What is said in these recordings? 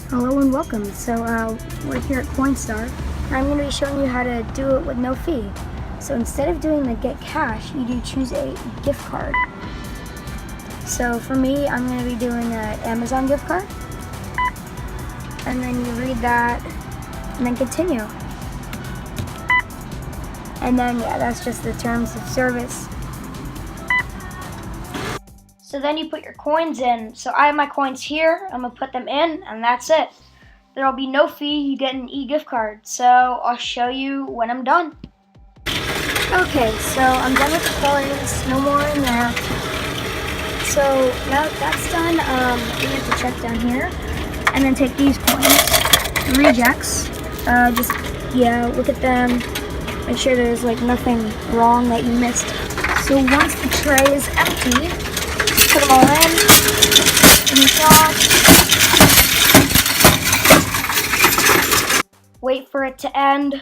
Hello and welcome. So we're here at COINSTAR, and I'm going to be showing you how to do it with no fee. So instead of doing the get cash, you do choose a gift card. So for me, I'm going to be doing an Amazon gift card, and then you read that, and then continue. And then yeah, that's just the terms of service. So then you put your coins in. So I have my coins here. I'm gonna put them in, and that's it. There'll be no fee. You get an e-gift card. So I'll show you when I'm done. Okay, so I'm done with the coins. No more in there. So now that that's done, we have to check down here, and then take these coins, rejects. Look at them. Make sure there's like nothing wrong that you missed. So once the tray is empty, put them all in the sauce. Wait for it to end.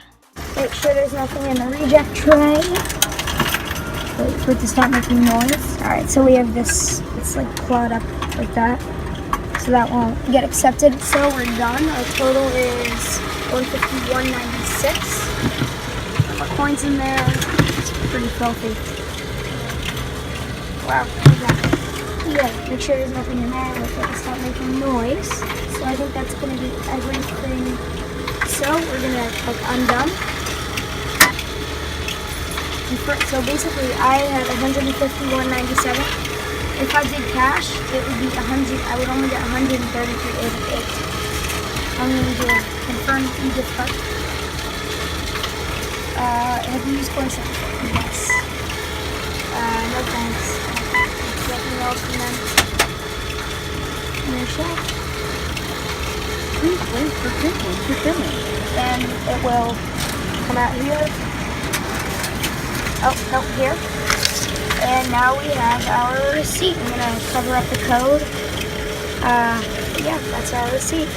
Make sure there's nothing in the reject tray. Wait for it to start making noise. Alright, so we have this, it's like clawed up like that. So that won't get accepted. So we're done. Our total is $151.96. More coins in there. It's pretty filthy. Wow, look at that. Yeah, make sure there's nothing in there. Wait for it to stop making noise. So I think that's going to be everything. So we're going to click undone. So basically I had $151.97. If I did cash, it would be 100. I would only get $133.88. I'm going to do a confirm e-gift card. Have you used COINSTAR? Yes. No thanks. Get emails from them. And then check. Please wait for printing to finish. Then it will come out here. Oh, no, here. And now we have our receipt. I'm going to cover up the code. Yeah, that's our receipt.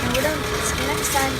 And we're done. See you next time.